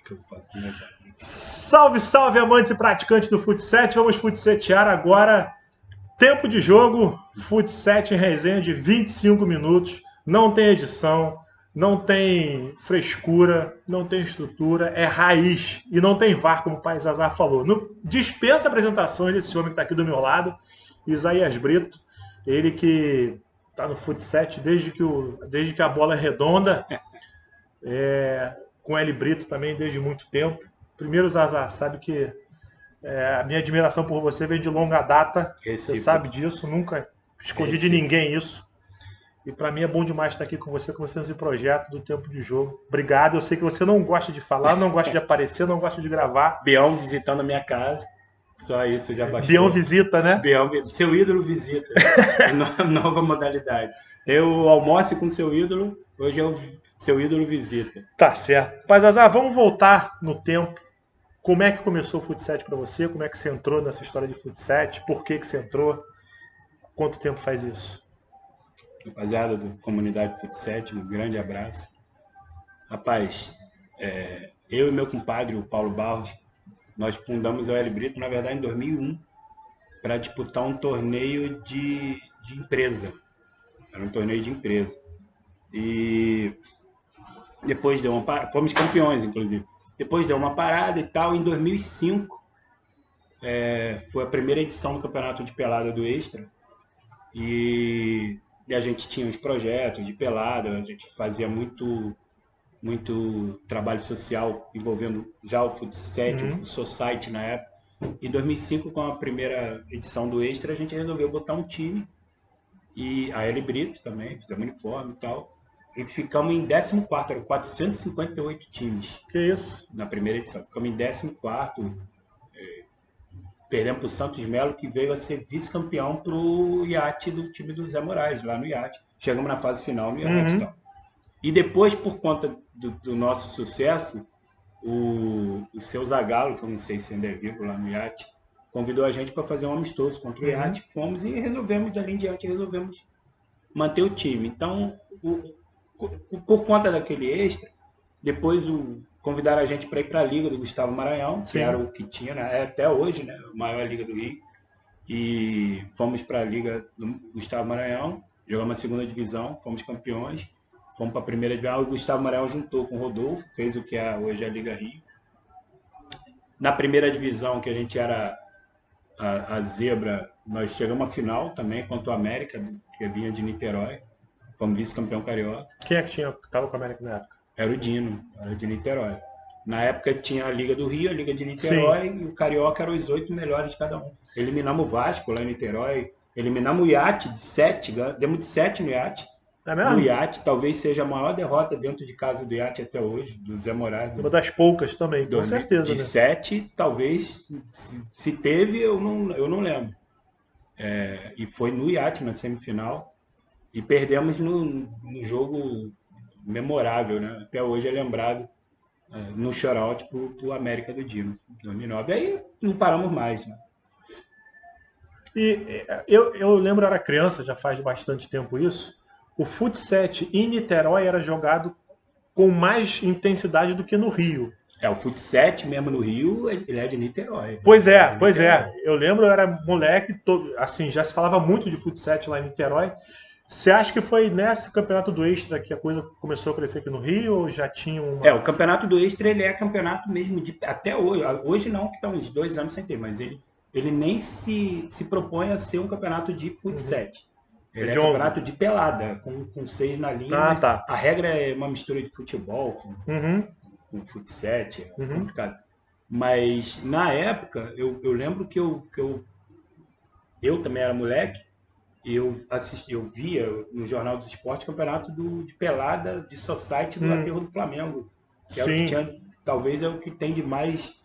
que eu faço com meus amigos. Salve, salve, amantes e praticantes do Fut 7. Vamos futsetear agora. Tempo de jogo, Fut 7 em resenha de 25 minutos. Não tem edição, não tem frescura, não tem estrutura, é raiz. E não tem VAR, como o Pai Zazar falou. Dispensa apresentações desse homem que está aqui do meu lado, Isaías Brito. Ele que está no Fut 7 desde que a bola é redonda. Com L Brito também desde muito tempo. Primeiro, Zazar, sabe que a minha admiração por você vem de longa data. Você sabe disso, nunca escondi de ninguém isso. E para mim é bom demais estar aqui com você nesse projeto do Tempo de Jogo. Obrigado, eu sei que você não gosta de falar, não gosta de aparecer, não gosta de gravar. Bião visitando a minha casa, só isso já bastou. Bião visita, né? Seu ídolo visita, nova modalidade. Eu almoço com seu ídolo, hoje é o seu ídolo visita. Tá certo. Mas, Zazar, vamos voltar no tempo. Como é que começou o Fut 7 para você? Como é que você entrou nessa história de Fut 7? Por que você entrou? Quanto tempo faz isso? Rapaziada da comunidade Fut 7, um grande abraço. Rapaz, eu e meu compadre, o Paulo Barros, nós fundamos o L Brito, na verdade, em 2001, para disputar um torneio de empresa. Era um torneio de empresa. E depois fomos campeões, inclusive. Depois deu uma parada e tal. Em 2005, foi a primeira edição do campeonato de pelada do Extra. E a gente tinha uns projetos de pelada, a gente fazia muito trabalho social envolvendo já o Fut 7, o Society na época. Em 2005, com a primeira edição do Extra, a gente resolveu botar um time. E a L Brito também, fizemos uniforme e tal. E ficamos em 14º, eram 458 times. Que isso? Na primeira edição. Ficamos em 14º, perdemos para o Santos Melo, que veio a ser vice-campeão para o iate do time do Zé Moraes, lá no iate. Chegamos na fase final no iate e tal. E depois, por conta do nosso sucesso, o seu Zagallo, que eu não sei se ainda é vivo lá no iate, convidou a gente para fazer um amistoso contra o iate. Fomos e resolvemos, dali em diante, manter o time. Então, por conta daquele Extra, depois convidaram a gente para ir para a Liga do Gustavo Maranhão, que era o que tinha, né? Até hoje, né? A maior Liga do Rio. E fomos para a Liga do Gustavo Maranhão, jogamos a segunda divisão, fomos campeões, fomos para a primeira divisão. O Gustavo Maranhão juntou com o Rodolfo, fez o que é hoje a Liga Rio. Na primeira divisão, que a gente era a Zebra, nós chegamos à final também contra o América, que vinha de Niterói. Fomos vice-campeão carioca. Quem é que estava com a América na época? Era o Dino, era de Niterói. Na época tinha a Liga do Rio, a Liga de Niterói. Sim. E o Carioca eram os 8 melhores de cada um. Eliminamos o Vasco lá em Niterói, eliminamos o iate de 7, demos de 7 no iate. É mesmo? No iate, talvez seja a maior derrota dentro de casa do iate até hoje, do Zé Moraes. Uma das poucas também, com certeza. De 7, talvez, se teve, eu não lembro. E foi no iate, na semifinal. E perdemos no jogo memorável, né? Até hoje é lembrado no shootout pro América do Dino, 2009. Aí não paramos mais, né? E eu lembro, eu era criança, já faz bastante tempo isso, o Fut 7 em Niterói era jogado com mais intensidade do que no Rio. O Fut 7 mesmo no Rio, ele é de Niterói. Pois é. Eu lembro, eu era moleque, assim, já se falava muito de Fut 7 lá em Niterói. Você acha que foi nesse campeonato do Extra que a coisa começou a crescer aqui no Rio ou já tinha o campeonato do Extra, ele é campeonato mesmo até hoje. Hoje não, que estão uns 2 anos sem ter, mas ele nem se propõe a ser um campeonato de Fut 7. Ele é campeonato de pelada, com 6 na linha. Tá. A regra é uma mistura de futebol com Fut 7, é complicado. Mas na época, eu lembro que eu também era moleque, eu via no Jornal dos Esportes campeonato de pelada de society do Aterro do Flamengo. Que é o que tinha, talvez é o que tem de mais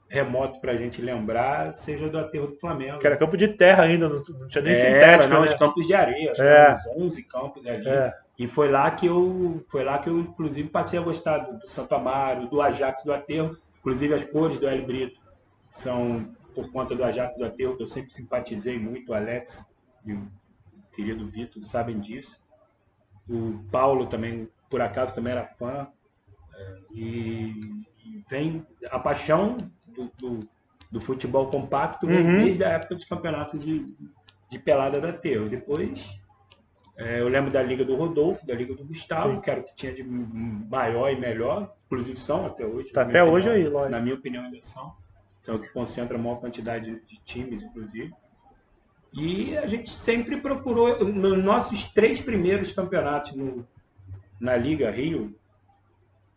remoto pra gente lembrar, seja do Aterro do Flamengo. Que era campo de terra ainda, não tinha nem sintético. Não, os campos de areia, acho que uns 11 campos ali. E foi lá que eu inclusive passei a gostar do Santo Amaro, do Ajax do Aterro. Inclusive as cores do L Brito são por conta do Ajax do Aterro, que eu sempre simpatizei muito, o Alex e o querido Vitor sabem disso. O Paulo também, por acaso, também era fã. E vem a paixão do futebol compacto vem desde a época dos campeonatos de pelada da Teu. Depois, eu lembro da Liga do Rodolfo, da Liga do Gustavo, Sim. que era o que tinha de maior e melhor, inclusive são até hoje. Tá até hoje aí, lógico. lógico. Na minha opinião, ainda são o que concentra a maior quantidade de times, inclusive. E a gente sempre procurou, nos nossos 3 primeiros campeonatos na Liga Rio,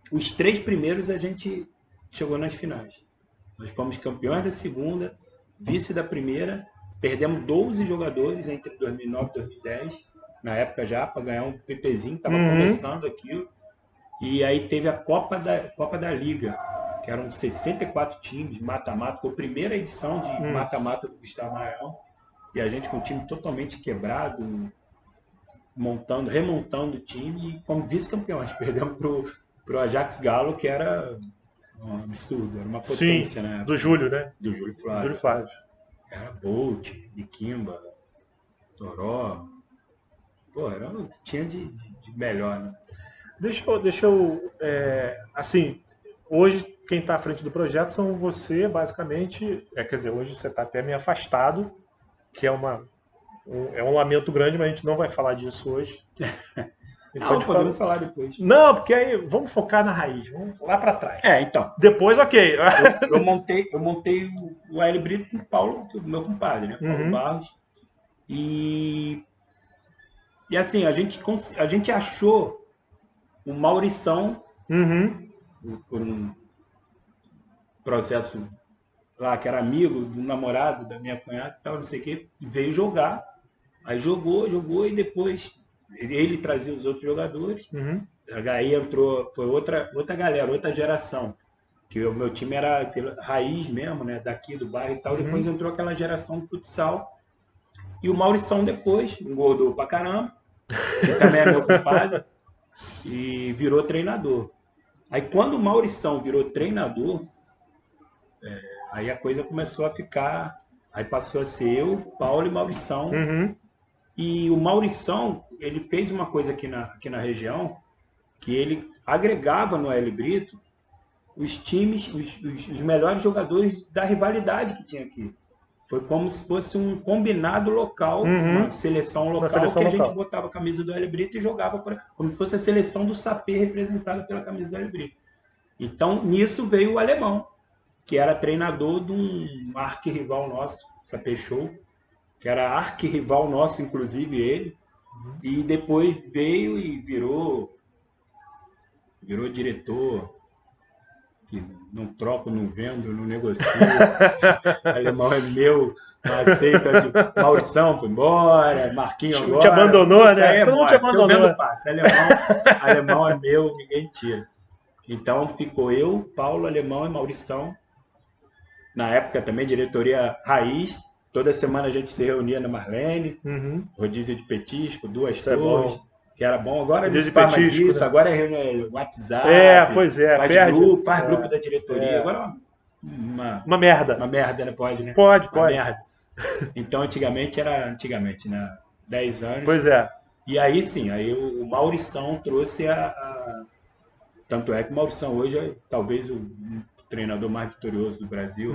os 3 primeiros a gente chegou nas finais. Nós fomos campeões da segunda, vice da primeira, perdemos 12 jogadores entre 2009 e 2010, na época já, para ganhar um PPzinho, estava começando aquilo. E aí teve a Copa da Liga, que eram 64 times, mata-mata, foi a primeira edição de mata-mata do Gustavo Maranhão. E a gente com o time totalmente quebrado, remontando o time e fomos vice-campeões. Perdemos pro Ajax Galo, que era um absurdo, era uma potência, né? Do Júlio, né? Do Júlio Flávio. Era Bolt, Biquimba, Toró. Pô, era o que tinha de melhor, né? Deixa eu assim, hoje quem está à frente do projeto são você, basicamente. Quer dizer, hoje você está até meio afastado, que é um lamento grande, mas a gente não vai falar disso hoje. Podemos falar depois. Não, porque aí vamos focar na raiz, vamos lá para trás. Então. Depois, ok. eu montei o Hélio Brito com o Paulo, meu compadre, né? Paulo Barros. E assim, a gente achou o Maurição por um processo lá, que era amigo do namorado da minha cunhada e tal, não sei o quê, e veio jogar. Aí jogou e depois ele trazia os outros jogadores. Aí entrou, foi outra galera, outra geração. Que o meu time era raiz mesmo, né? Daqui do bairro e tal. Depois entrou aquela geração de futsal. E o Maurição depois engordou pra caramba, que também é meu compadre, e virou treinador. Aí quando o Maurição virou treinador, aí a coisa começou a ficar. Aí passou a ser eu, Paulo e Maurição. E o Maurição, ele fez uma coisa aqui na região, que ele agregava no Hélio Brito os times, os melhores jogadores da rivalidade que tinha aqui. Foi como se fosse um combinado local, uma seleção local, a gente botava a camisa do Hélio Brito e jogava como se fosse a seleção do Sapê representada pela camisa do Hélio Brito. Então, nisso veio o Alemão, que era treinador de um arquirrival nosso, Sapê Show, que era arquirrival nosso, inclusive ele, e depois veio e virou diretor, que não troco, não vendo, não negocio, Alemão é meu, não aceita, Maurição foi embora, Marquinhos agora. Te abandonou, né? Todo mundo te abandonou. Alemão é meu, ninguém tira. Então ficou eu, Paulo, Alemão e Maurição. Na época também, diretoria raiz. Toda semana a gente se reunia na Marlene, rodízio de petisco, 2 torres, que era bom. Agora a gente faz mais isso, né? Agora é reunião WhatsApp, pois é, faz grupo da diretoria. Agora uma merda. Uma merda, né? Pode, né? Pode. Merda. Então antigamente, né? 10 anos. Pois é. E aí sim, aí o Maurição trouxe Tanto é que o Maurição hoje é talvez o treinador mais vitorioso do Brasil.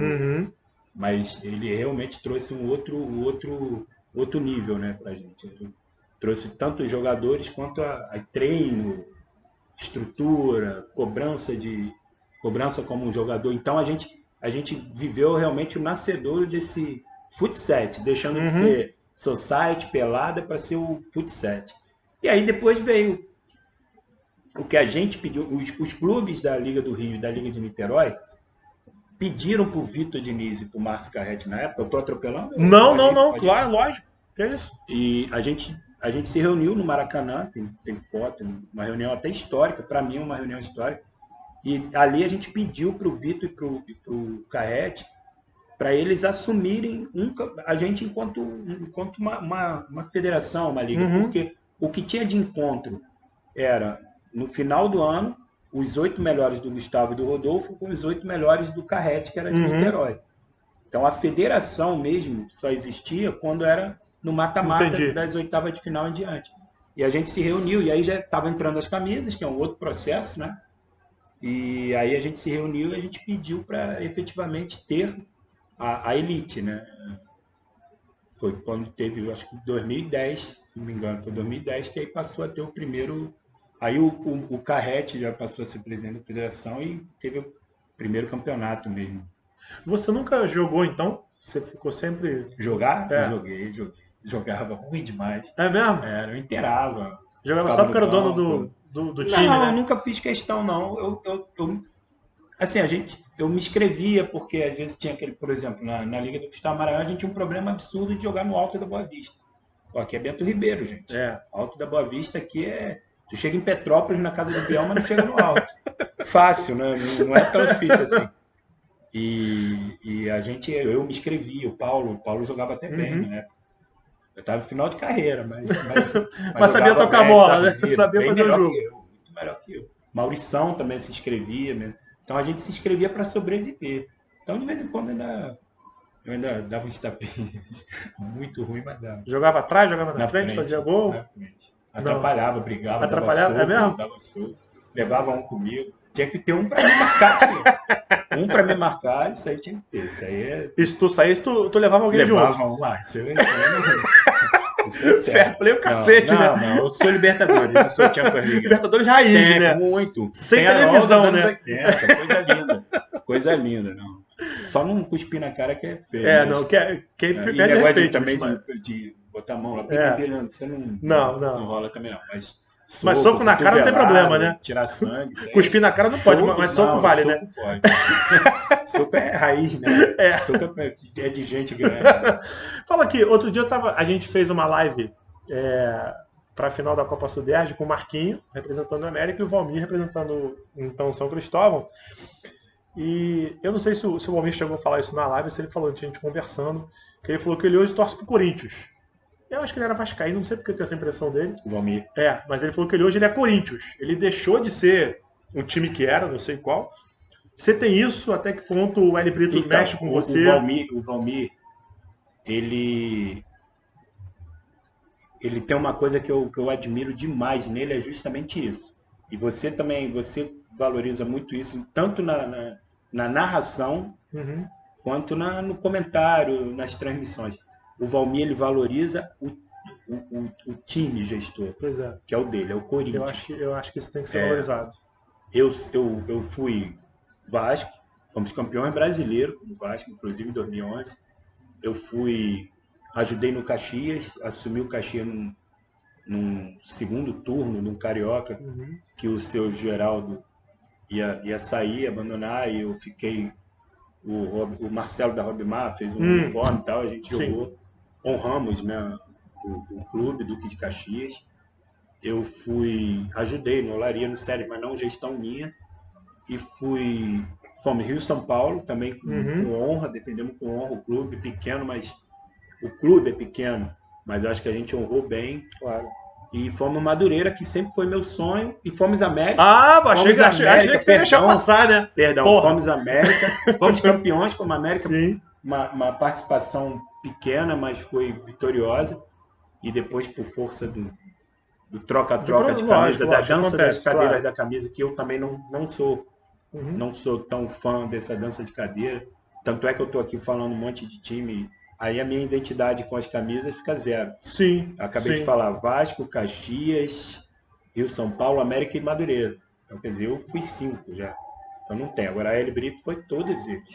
Mas ele realmente trouxe um outro nível, né, pra gente. Ele trouxe tanto os jogadores quanto a treino, estrutura, cobrança como um jogador. Então a gente viveu realmente o nascedor desse futset, deixando de ser society, pelada, para ser o futset. E aí depois veio o que a gente pediu, os clubes da Liga do Rio e da Liga de Niterói pediram pro Vitor Diniz e pro Márcio Carretti na época. Eu tô atropelando? Não, claro, lógico. Que é isso? E a gente se reuniu no Maracanã, tem foto, uma reunião até histórica, para mim uma reunião histórica. E ali a gente pediu pro Vitor e pro Carretti para eles assumirem a gente enquanto uma federação, uma liga, porque o que tinha de encontro era, no final do ano, os 8 melhores do Gustavo e do Rodolfo com os 8 melhores do Carretti, que era de Niterói. Então a federação mesmo só existia quando era no mata-mata das oitavas de final em diante. E a gente se reuniu, e aí já estava entrando as camisas, que é um outro processo, né? E aí a gente se reuniu e a gente pediu para efetivamente ter a elite, né? Foi quando teve, acho que 2010, se não me engano, foi 2010 que aí passou a ter o primeiro. Aí o Carrete já passou a ser presidente da federação e teve o primeiro campeonato mesmo. Você nunca jogou, então? Você ficou sempre... Jogar? É. Joguei. Jogava ruim demais. É mesmo? Era, eu inteirava. Jogava Ficava só no porque era o dono banco. do time, Não, né? nunca fiz questão, não. Assim, eu me inscrevia porque às vezes tinha aquele, por exemplo, na Liga do Cristal Maranhão, a gente tinha um problema absurdo de jogar no Alto da Boa Vista. Pô, aqui é Bento Ribeiro, gente. É. Alto da Boa Vista aqui é. Tu chega em Petrópolis, na casa do Biel, mas não chega no alto. Fácil, né? Não é tão difícil assim. E eu me inscrevi, o Paulo jogava até bem, né? Eu estava no final de carreira, Mas sabia jogava tocar bem, bola, né? sabia, Sabia bem fazer o melhor jogo. que eu, muito melhor que eu. Maurição também se inscrevia, né? Então a gente se inscrevia para sobreviver. Então de vez em quando eu ainda dava uns tapinhas. Muito ruim, mas dava. Jogava atrás, jogava na frente, fazia gol? Na frente. Atrapalhava, brigava, Atrapalhava, dava soco, levava um comigo. Tinha que ter um para me marcar, tio. Um para me marcar, isso aí tinha que ter. Isso aí é. E se tu saísse, tu levava alguém junto. Levava um lá. Isso é sério. Fair play o cacete, né? Não, eu sou Libertadores, eu sou Champions League. Libertadores raiz, Sempre, né? muito. Sem Tem a televisão, Euro dos né? anos 80, coisa linda. Coisa linda, não. Só não cuspir na cara que é feio. É, mas- não, quem E perde negócio respeito. também mas- de botar a mão lá, você Não. rola também não. Mas soco na cara não tem cotovelada, problema, né? Tirar sangue. isso aí. Cuspir na cara não pode, mas soco não, vale, soco né? Pode. Soco é raiz, né? Soco é de gente grande. Né? Fala aqui, outro dia a gente fez uma live para a final da Copa Sudeste com o Marquinho, representando a América, e o Valmir representando então São Cristóvão. E eu não sei se o Valmir chegou a falar isso na live, ou se ele falou, tinha gente conversando, que ele falou que ele hoje torce pro Corinthians. Eu acho que ele era vascaíno, não sei porque eu tenho essa impressão dele. O Valmir. Mas ele falou que hoje ele é Corinthians. Ele deixou de ser o time que era, não sei qual. Você tem isso? Até que ponto o Hélio Brito Então, mexe com você? O Valmir, ele tem uma coisa que eu admiro demais nele, é justamente isso. E você também, você valoriza muito isso, tanto na narração, quanto no comentário, nas transmissões. O Valmir, ele valoriza o time gestor, Pois é. que é o dele, é o Corinthians. Eu acho que isso tem que ser valorizado. Eu fui Vasco, fomos campeões brasileiros no Vasco, inclusive em 2011. Ajudei no Caxias, assumi o Caxias num segundo turno, num Carioca, que o seu Geraldo ia sair, abandonar, e eu fiquei. O Marcelo da Robimar fez um uniforme e tal, a gente jogou, honramos, né, o clube Duque de Caxias. Eu ajudei no Olaria, no Séries, mas não gestão minha, e fomos Rio-São Paulo, também com honra, defendemos com honra o clube, pequeno, mas o clube é pequeno, mas acho que a gente honrou bem. Claro. E fomos Madureira, que sempre foi meu sonho, e fomos América. Achei que você ia deixar passar, né? Perdão, Porra. fomos América, fomos campeões como América, Sim. uma participação pequena, mas foi vitoriosa, e depois por força do troca-troca de camisa, da dança das cadeiras da camisa, que eu também não sou tão fã dessa dança de cadeira, tanto é que eu estou aqui falando um monte de time, aí a minha identidade com as camisas fica zero. Sim. Acabei de falar Vasco, Caxias, Rio, São Paulo, América e Madureira. Então, quer dizer, eu fui 5 já. Então não tem. Agora a Hélio Brito foi todos eles.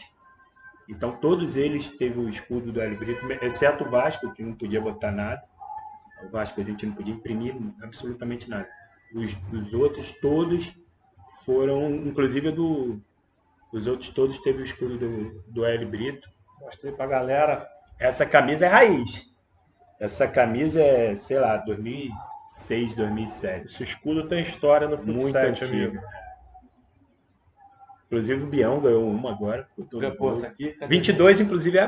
Então todos eles teve o escudo do Hélio Brito, exceto o Vasco, que não podia botar nada. O Vasco a gente não podia imprimir absolutamente nada. Os outros todos foram, inclusive os outros todos teve o escudo do Hélio Brito. Mostrei pra galera. Essa camisa é raiz. Essa camisa é, sei lá, 2006, 2007. Esse escudo tem história no Muito futsal, antigo. amigo. Inclusive o Bião ganhou uma agora. Pô, essa aqui, 22, inclusive, era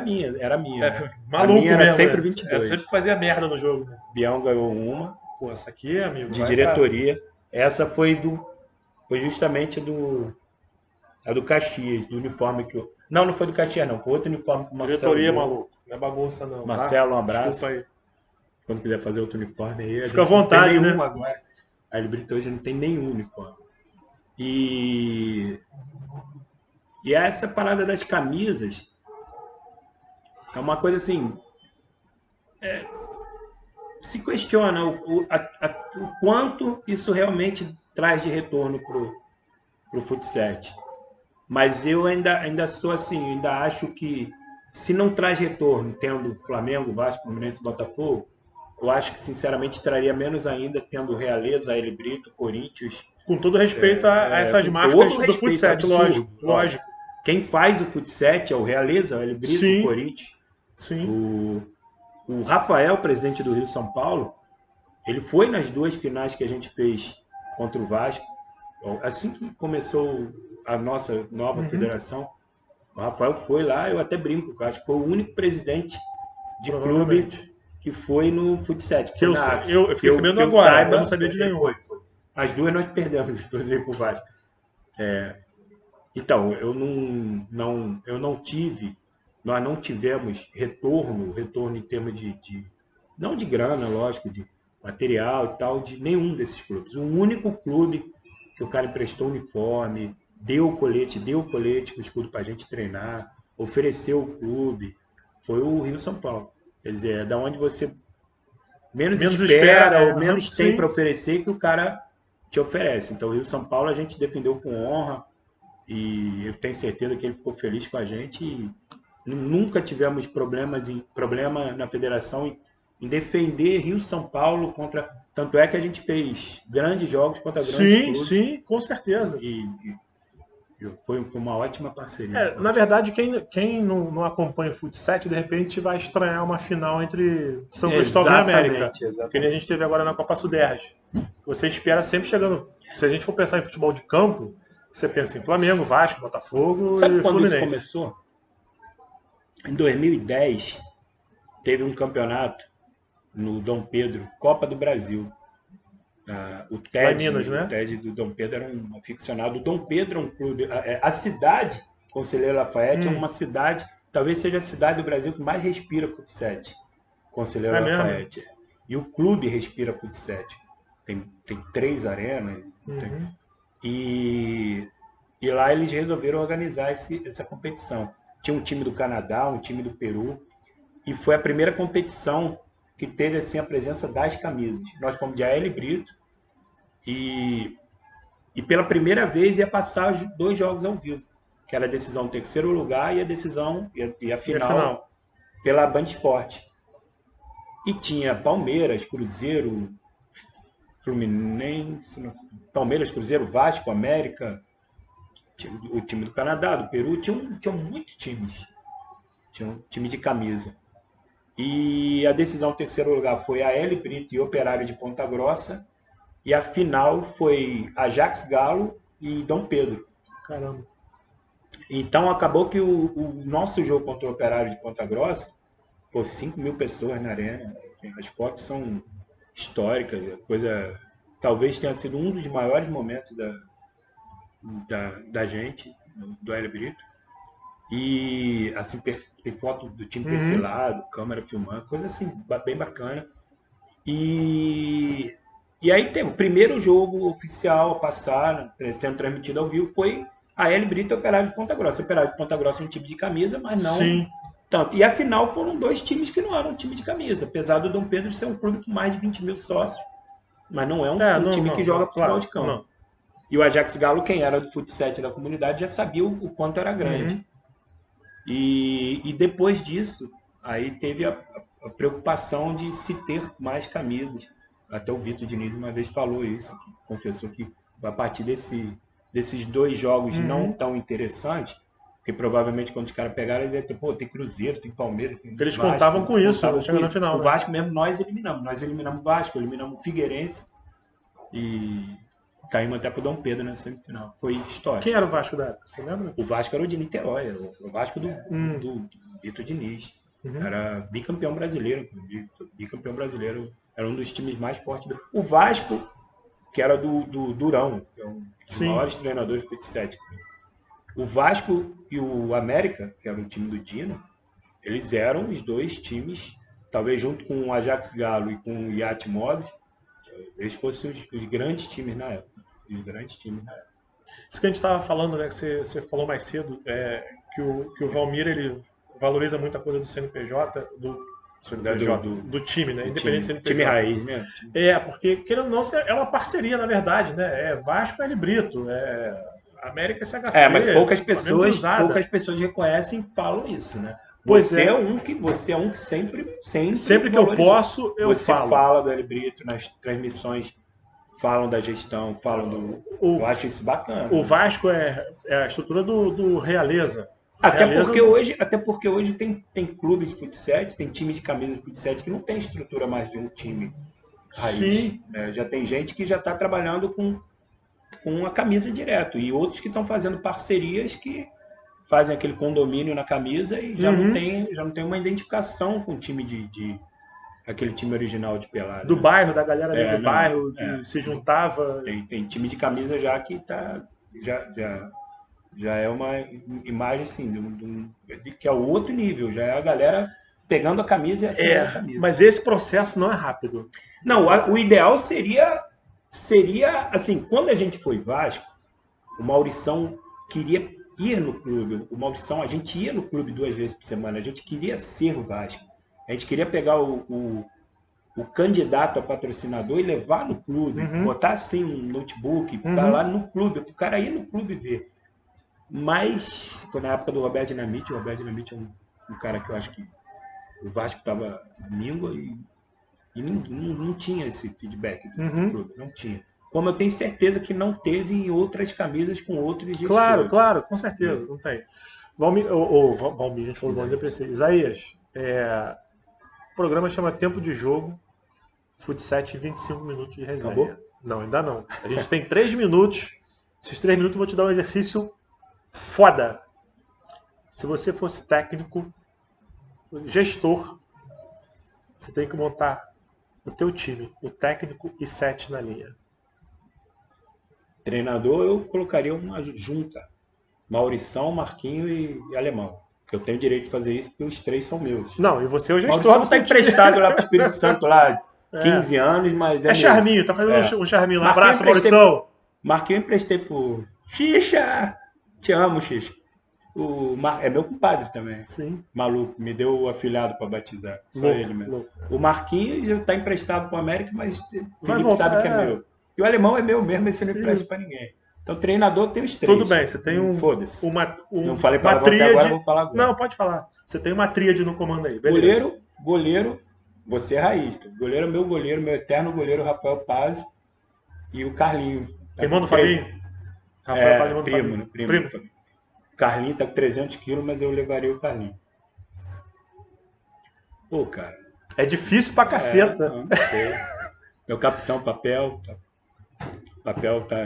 a minha. Maluco a minha era mesmo, sempre né? 22. Eu sempre fazia merda no jogo. Né? Bião ganhou uma. Pô, essa aqui, amigo. De diretoria. Essa foi justamente a do Caxias, do uniforme que eu... Não foi do Caxias, não. Foi outro uniforme que o Marcelo... Diretoria, maluco. Não é bagunça, não. Marcelo, um abraço. Desculpa aí. Quando quiser fazer outro uniforme aí... Fica à vontade, né? Agora. A Hélio Brito hoje não tem nenhum uniforme. E essa parada das camisas é uma coisa assim, se questiona o quanto isso realmente traz de retorno pro futsal. Mas eu ainda sou assim, ainda acho que se não traz retorno tendo Flamengo, Vasco, Fluminense e Botafogo, eu acho que sinceramente traria menos ainda tendo Realeza, Aele Brito, Corinthians. Com todo respeito a essas Com marcas todo do respeito, futsal, absurdo, lógico. Quem faz o futsal é o Realeza, o Aele Brito, o Corinthians. Sim. O Rafael, presidente do Rio São Paulo, ele foi nas 2 finais que a gente fez contra o Vasco. Assim que começou a nossa nova federação, o Rafael foi lá, eu até brinco, eu acho que foi o único presidente de clube que foi no futsal. Que eu fiquei sabendo agora, eu não sabia de nenhum. Foi. As 2 nós perdemos, inclusive, pro Vasco. Então, nós não tivemos retorno em termos não de grana, lógico, de material e tal, de nenhum desses clubes. O único clube que o cara emprestou uniforme, deu colete com escudo para a gente treinar, ofereceu o clube, foi o Rio São Paulo. Quer dizer, é da onde você menos espera ou menos tem para oferecer que o cara te oferece. Então, o Rio São Paulo a gente defendeu com honra e eu tenho certeza que ele ficou feliz com a gente. E nunca tivemos problema na federação em defender Rio São Paulo contra. Tanto é que a gente fez grandes jogos contra grandes clubes. Sim, com certeza. E foi uma ótima parceria. Na verdade, quem não acompanha o futsal, de repente vai estranhar uma final entre São Cristóvão e América. Que nem a gente teve agora na Copa Suderj. Você espera sempre chegando. Se a gente for pensar em futebol de campo, você pensa em Flamengo, Vasco, Botafogo. Sabe e quando Fluminense. isso começou? Em 2010, teve um campeonato no Dom Pedro, Copa do Brasil. O TED, Minas, né? O TED do Dom Pedro era um aficionado. O Dom Pedro é um clube. A cidade, Conselheiro Lafayette, é uma cidade, talvez seja a cidade do Brasil que mais respira futsal. Conselheiro Lafayette. Mesmo? E o clube respira futsal. Tem 3 arenas. E lá eles resolveram organizar essa competição. Tinha um time do Canadá, um time do Peru. E foi a primeira competição que teve assim, a presença das camisas. Nós fomos de Aele Brito e pela primeira vez ia passar 2 jogos ao vivo, que era a decisão do 3º lugar e a decisão e a final pela Band Esporte. E tinha Palmeiras, Cruzeiro, Fluminense, Palmeiras, Cruzeiro, Vasco, América, o time do Canadá, do Peru, tinham muitos times. Tinha um time de camisa. E a decisão do 3º lugar foi a Aele Brito e Operário de Ponta Grossa. E a final foi Ajax Galo e Dom Pedro. Caramba. Então acabou que o nosso jogo contra o Operário de Ponta Grossa, 5.000 pessoas na arena. As fotos são históricas. Talvez tenha sido um dos maiores momentos da gente, do Aele Brito. E assim, tem foto do time perfilado, câmera filmando, coisa assim, bem bacana. E aí tem o primeiro jogo oficial a passar, sendo transmitido ao vivo, foi a Aele Brito e o Operário de Ponta Grossa. O Operário de Ponta Grossa é um time de camisa, mas não tanto. E a final foram 2 times que não eram um time de camisa, apesar do Dom Pedro ser um clube com mais de 20.000 sócios, mas não é um time que joga futebol de campo. Não. E o Ajax Galo, quem era do futsal da comunidade, já sabia o quanto era grande. E depois disso, aí teve a preocupação de se ter mais camisas. Até o Vitor Diniz uma vez falou isso, confessou que a partir desses 2 jogos não tão interessantes, porque provavelmente quando os caras pegaram, ele ia ter, tem Cruzeiro, tem Palmeiras, tem Eles Vasco, contavam com isso, chegando na final. O Vasco mesmo nós eliminamos. Nós eliminamos o Vasco, eliminamos o Figueirense e caímos até pro Dom Pedro na semifinal. Foi história. Quem era o Vasco da época? Você lembra? O Vasco era o de Niterói, o Vasco do Vitor Diniz. Era bicampeão brasileiro, inclusive. Bicampeão brasileiro. Era um dos times mais fortes. O Vasco, que era do Durão, que é um dos maiores treinadores de futsal. O Vasco e o América, que era o time do Dino, eles eram os 2 times, talvez junto com o Ajax Galo e com o Iate Mobis, eles fossem os grandes times na época. Isso que a gente estava falando, né? Que você falou mais cedo, que o Valmir ele valoriza muito a coisa do CNPJ, do time, né? Independente do CNPJ. Time raiz, né? Porque, querendo ou não, é uma parceria, na verdade, né? É Vasco e Brito, América SHC. Mas poucas pessoas reconhecem e falam isso, né? Você é um que sempre que eu posso, eu você falo. Você fala do Hélio Brito nas transmissões, falam da gestão, falam do... eu acho isso bacana. O Vasco é a estrutura do Realeza. Até porque hoje tem clube de futsal, tem time de camisa de futsal que não tem estrutura mais de um time raiz. Sim. Né? Já tem gente que já está trabalhando com a camisa direto. E outros que estão fazendo parcerias que fazem aquele condomínio na camisa e já não tem uma identificação com o time aquele time original de pelada. Do bairro, da galera ali do bairro que se juntava. Tem time de camisa já que já é uma imagem assim, que é o outro nível, já é a galera pegando a camisa e assumindo a camisa. Mas esse processo não é rápido. Não, o ideal seria assim, quando a gente foi Vasco, o Maurição queria ir no clube. O Maurição, a gente ia no clube 2 vezes por semana, a gente queria ser o Vasco. A gente queria pegar o candidato a patrocinador e levar no clube, botar assim um notebook, ficar lá no clube, para o cara ir no clube ver. Mas foi na época do Roberto Dinamite. O Roberto Dinamite é um cara que eu acho que o Vasco estava míngua e não tinha esse feedback do clube, não tinha. Como eu tenho certeza que não teve em outras camisas com outros gestores. Claro, com certeza, não tem. Valmir, a gente falou do Valmir Preciso. Isaías, o programa chama Tempo de Jogo, futsal 25 minutos de resenha. Acabou? Não, ainda não. A gente tem 3 minutos. Esses 3 minutos eu vou te dar um exercício foda. Se você fosse técnico, gestor, você tem que montar o teu time, o técnico e 7 na linha. Treinador, eu colocaria uma junta. Maurição, Marquinho e Alemão. Eu tenho direito de fazer isso porque os 3 são meus. Não, e você é o gestor. Maurição está emprestado lá para o Espírito Santo, lá 15 anos, mas é charminho, tá fazendo um charminho lá. Abraço, Maurição. Marquinho eu emprestei pro Xixa. Te amo, Xixa. É meu compadre também. Sim. Maluco, me deu o afilhado para batizar. Só ele mesmo. O Marquinho já está emprestado para o América, mas o Felipe sabe que é meu. E o Alemão é meu mesmo, esse não empresta para ninguém. Então, treinador tem os 3. Tudo bem, você tem Foda-se. Não falei para até agora, vou falar agora. Não, pode falar. Você tem uma tríade no comando aí. Beleza. Goleiro, você é raiz. Goleiro, meu eterno goleiro, Rafael Paz e o Carlinho. Irmão do Fabinho? Rafael Paz, irmão do primo. Carlinho tá com 300 quilos, mas eu levaria o Carlinho. Pô, cara. É difícil pra caceta. Não sei. Meu capitão, Papel tá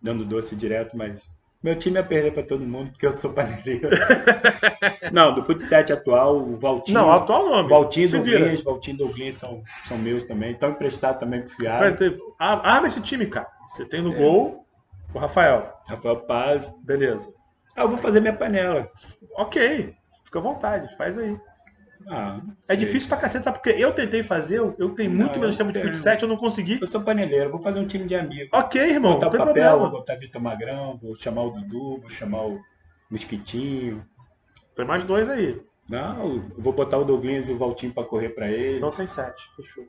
dando doce direto, mas meu time ia perder pra todo mundo, porque eu sou paneleiro. Não, do futsal atual, o Valtinho. Não, atual não. Valtinho e Douglas são meus também. Estão emprestados também pro Fiado. Arma esse time, cara. Você tem no gol o Rafael Paz. Beleza. Eu vou fazer minha panela. Ok, fica à vontade, faz aí. É difícil pra caceta, sabe? Porque eu tentei fazer, eu tenho muito menos tempo de futsal, eu não consegui. Eu sou paneleiro, vou fazer um time de amigos. Ok, irmão, vou botar não tem Papel, problema. Vou botar Vitor Magrão, vou chamar o Dudu, vou chamar o Mosquitinho. Tem mais 2 aí. Não, eu vou botar o Douglas e o Valtinho pra correr pra eles. Então tem 7,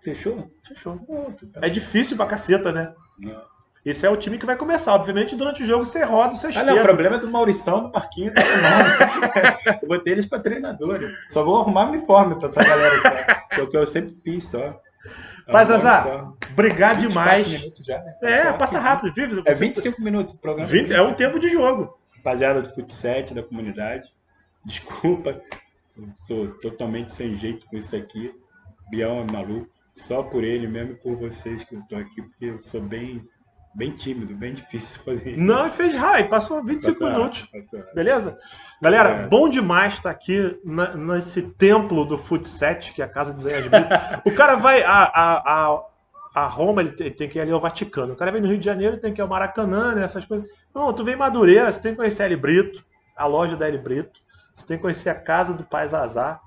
fechou. Fechou? É difícil pra caceta, né? Não. Esse é o time que vai começar. Obviamente, durante o jogo você roda, você não, o problema é do Maurição, do Marquinhos. Eu botei eles pra treinador. Só vou arrumar uniforme pra essa galera. Que é o que eu sempre fiz só. Mas, Azar, obrigado demais. Já, né? Passa rápido. Vive, é 25 minutos o programa. 20, é um tempo de jogo. Rapaziada do futsal, da comunidade. Desculpa. Eu sou totalmente sem jeito com isso aqui. Bião é maluco. Só por ele mesmo e por vocês que eu tô aqui. Porque eu sou bem tímido, bem difícil fazer isso. Não, fez raio, passou 25 minutos. Beleza? Galera, bom demais estar aqui nesse templo do futsal, que é a casa dos Zé Brito. O cara vai a Roma, ele tem que ir ali ao Vaticano. O cara vem no Rio de Janeiro, tem que ir ao Maracanã, né, essas coisas. Não, tu vem em Madureira, você tem que conhecer a Hélio Brito, a loja da Hélio Brito. Você tem que conhecer a casa do Pai Zazar.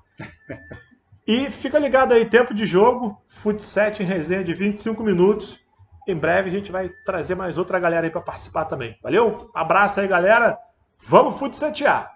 E fica ligado aí, tempo de jogo, futsal em resenha de 25 minutos. em breve a gente vai trazer mais outra galera aí para participar também. Valeu? Abraço aí, galera. Vamos futsetear!